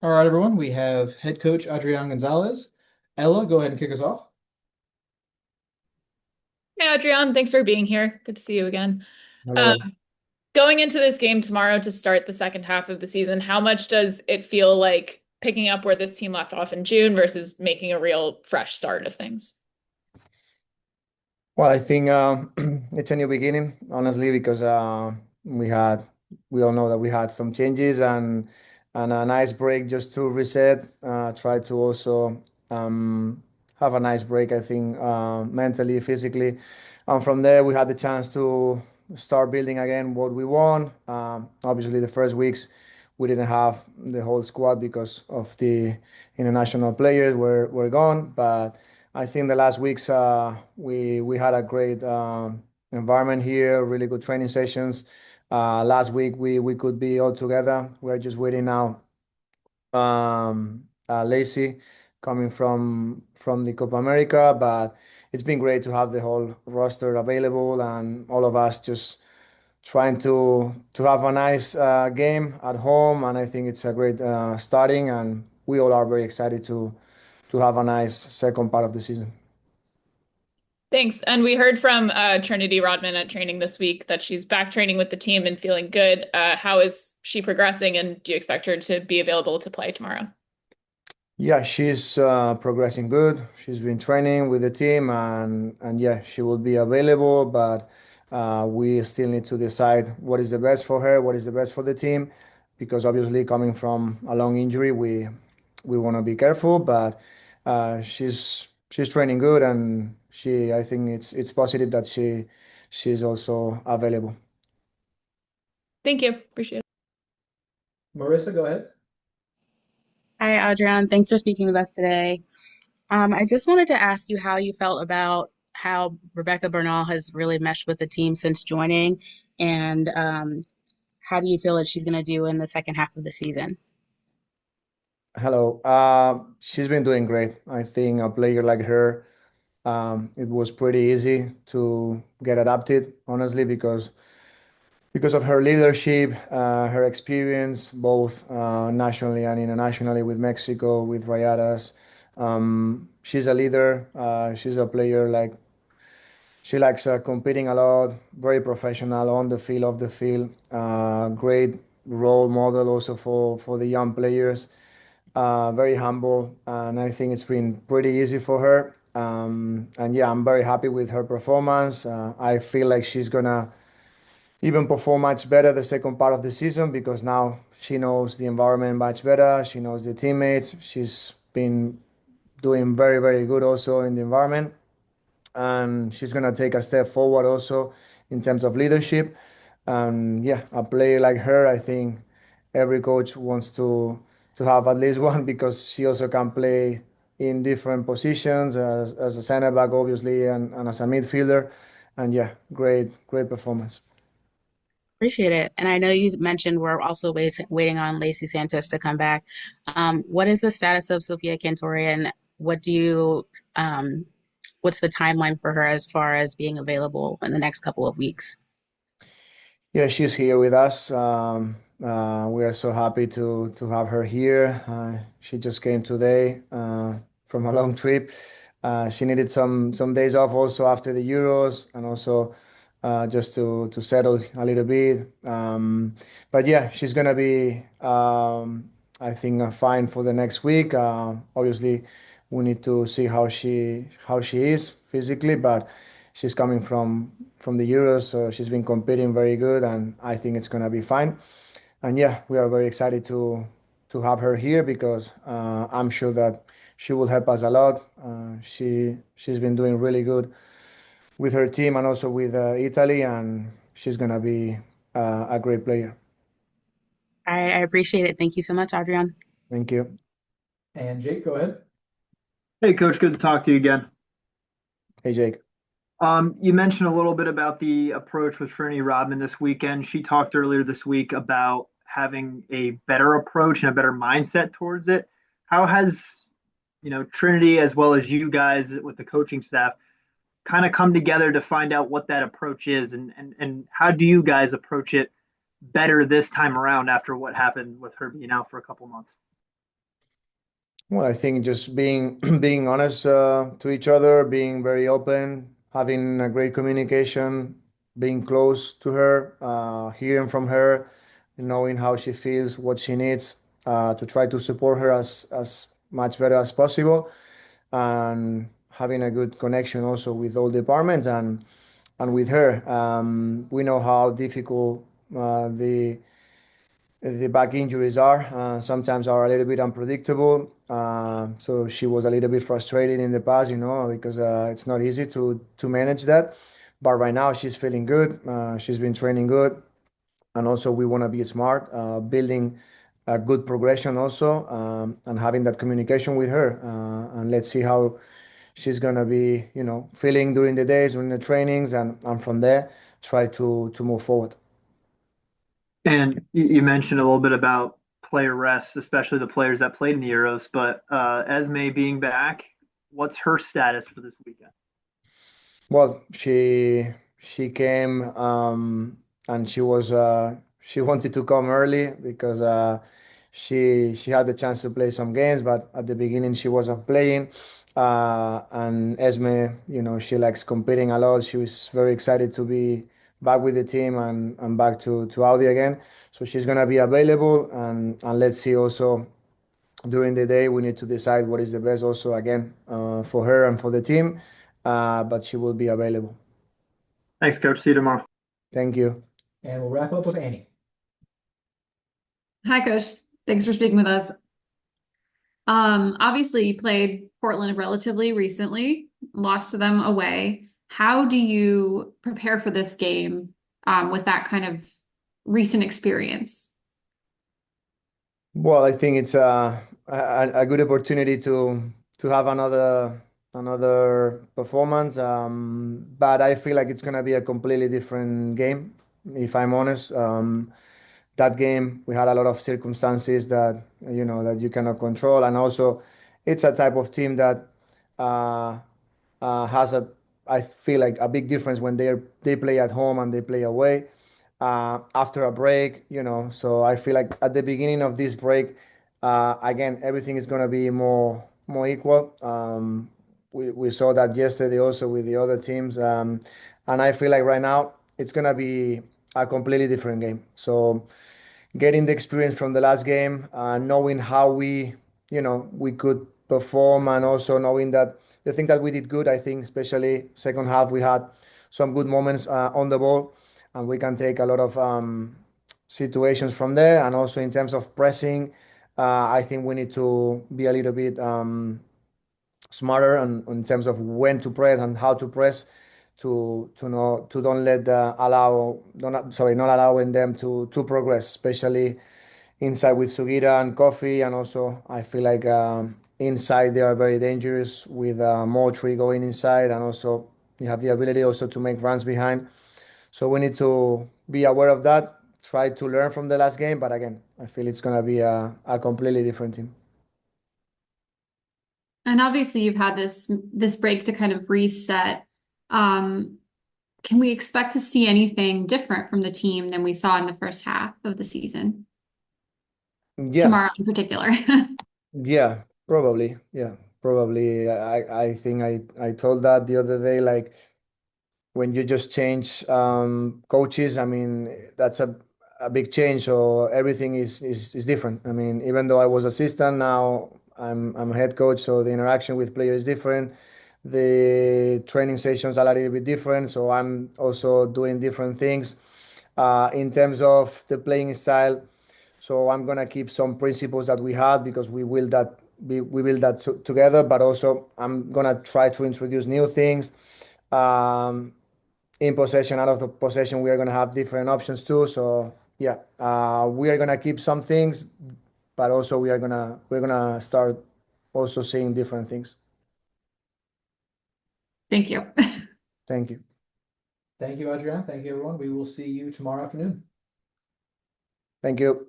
All right, everyone. We have head coach Adrián González. Ella, go ahead and kick us off. Hey, Adrián, thanks for being here. Good to see you again. Um, Hello. Going into this game tomorrow to start the second half of the season, how much does it feel like picking up where this team left off in June versus making a real fresh start of things? Well, I think it's a new beginning, honestly, because we all know that we had some changes and a nice break just to reset. Try to also have a nice break, I think, mentally, physically, and from there we had the chance to start building again what we want. Obviously, the first weeks we didn't have the whole squad because of the international players were gone, but I think the last weeks we had a great environment here, really good training sessions. Last week we could be all together. We're just waiting now. Lacy coming from the Copa America, but it's been great to have the whole roster available and all of us just trying to have a nice game at home. And I think it's a great starting, and we all are very excited to have a nice second part of the season. Thanks. And we heard from Trinity Rodman at training this week that she's back training with the team and feeling good. How is she progressing, and do you expect her to be available to play tomorrow? Yeah, she's progressing good. She's been training with the team, and yeah, she will be available. But we still need to decide what is the best for her, what is the best for the team, because obviously coming from a long injury, we want to be careful. But she's training good, and she I think it's positive that she's also available. Thank you. Appreciate it. Marissa, go ahead. Hi, Adrian. Thanks for speaking with us today. I just wanted to ask you how you felt about how Rebecca Bernal has really meshed with the team since joining, and how do you feel that she's going to do in the second half of the season? Hello. She's been doing great. I think a player like her. It was pretty easy to get adapted, honestly, because of her leadership, her experience, both nationally and internationally with Mexico, with Rayadas. She's a leader. She's a player like she likes competing a lot, very professional on the field, off the field. Great role model also for the young players. Very humble, and I think it's been pretty easy for her. And yeah, I'm very happy with her performance. I feel like she's gonna even perform much better the second part of the season because now she knows the environment much better. She knows the teammates. She's been doing very, very good also in the environment, and she's gonna take a step forward also in terms of leadership. And yeah, a player like her, I think every coach wants to have at least one because she also can play in different positions as a center back, obviously, and as a midfielder. And yeah, great performance. Appreciate it. And I know you mentioned we're also waiting on Lacey Santos to come back. What is the status of Sophia Kento, and what do you what's the timeline for her as far as being available in the next couple of weeks? Yeah, she's here with us. We are so happy to have her here. She just came today from a long trip. She needed some days off also after the Euros, and also just to settle a little bit. But yeah, she's gonna be I think fine for the next week. Obviously, we need to see how she is physically, but she's coming from the Euros, so she's been competing very good, and I think it's gonna be fine. And yeah, we are very excited to have her here because I'm sure that she will help us a lot. She's been doing really good with her team and also with Italy, and she's gonna be a great player. I appreciate it. Thank you so much, Adrian. Thank you. And Jake, go ahead. Hey, Coach, good to talk to you again. Hey, Jake. You mentioned a little bit about the approach with Trinity Rodman this weekend. She talked earlier this week about having a better approach and a better mindset towards it. How has, Trinity as well as you guys with the coaching staff kind of come together to find out what that approach is, and how do you guys approach it better this time around after what happened with her being out for a couple months? Well, I think just being being honest to each other, being very open, having a great communication, being close to her, hearing from her, knowing how she feels, what she needs, to try to support her as much better as possible, and having a good connection also with all departments and with her. We know how difficult the back injuries are. Sometimes are a little bit unpredictable. So she was a little bit frustrated in the past, because it's not easy to manage that. But right now she's feeling good. She's been training good, and also we want to be smart, building a good progression also, and having that communication with her. And let's see how she's gonna be, feeling during the days, during the trainings, and from there try to move forward. And you mentioned a little bit about player rest, especially the players that played in the Euros. But Esme being back, what's her status for this weekend? Well, she came, and she wanted to come early because she had the chance to play some games, but at the beginning she wasn't playing. And Esme, she likes competing a lot. She was very excited to be back with the team and back to Audi again. So she's gonna be available, and let's see also during the day we need to decide what is the best also again, for her and for the team. But she will be available. Thanks, Coach. See you tomorrow. Thank you. And we'll wrap up with Annie. Hi, Coach. Thanks for speaking with us. Obviously you played Portland relatively recently, lost to them away. How do you prepare for this game, with that kind of recent experience? Well, I think it's a good opportunity to have another performance. But I feel like it's gonna be a completely different game, if I'm honest. That game we had a lot of circumstances that you cannot control, and also it's a type of team that uh, has I feel like a big difference when they play at home and they play away, after a break. So I feel like at the beginning of this break, again, everything is going to be more equal. We saw that yesterday also with the other teams, and I feel like right now it's going to be a completely different game. So getting the experience from the last game, knowing how we could perform, and also knowing that the thing that we did good, I think, especially second half, we had some good moments on the ball, and we can take a lot of situations from there. And also in terms of pressing, I think we need to be a little bit smarter in terms of when to press and how to press to know to don't let don't sorry not allowing them to progress, especially inside with Sugira and Coffee. And also I feel like inside they are very dangerous with more tree going inside, and also you have the ability also to make runs behind. So we need to be aware of that, try to learn from the last game. But again, I feel it's going to be a completely different team. And obviously you've had this break to kind of reset. Can we expect to see anything different from the team than we saw in the first half of the season? Yeah. Tomorrow in particular. Yeah, probably. Yeah, probably. I think I told that the other day, like when you just change coaches, I mean, that's a big change. So everything is different. I mean, even though I was assistant, now I'm a head coach, so the interaction with players is different. The training sessions are a little bit different, so I'm also doing different things in terms of the playing style. So I'm gonna keep some principles that we had because we build that together. But also I'm gonna try to introduce new things. In possession, out of the possession, we are gonna have different options too. So yeah, we are gonna keep some things, but also we're gonna start also seeing different things. Thank you. Thank you. Thank you, Adrián. Thank you, everyone. We will see you tomorrow afternoon. Thank you.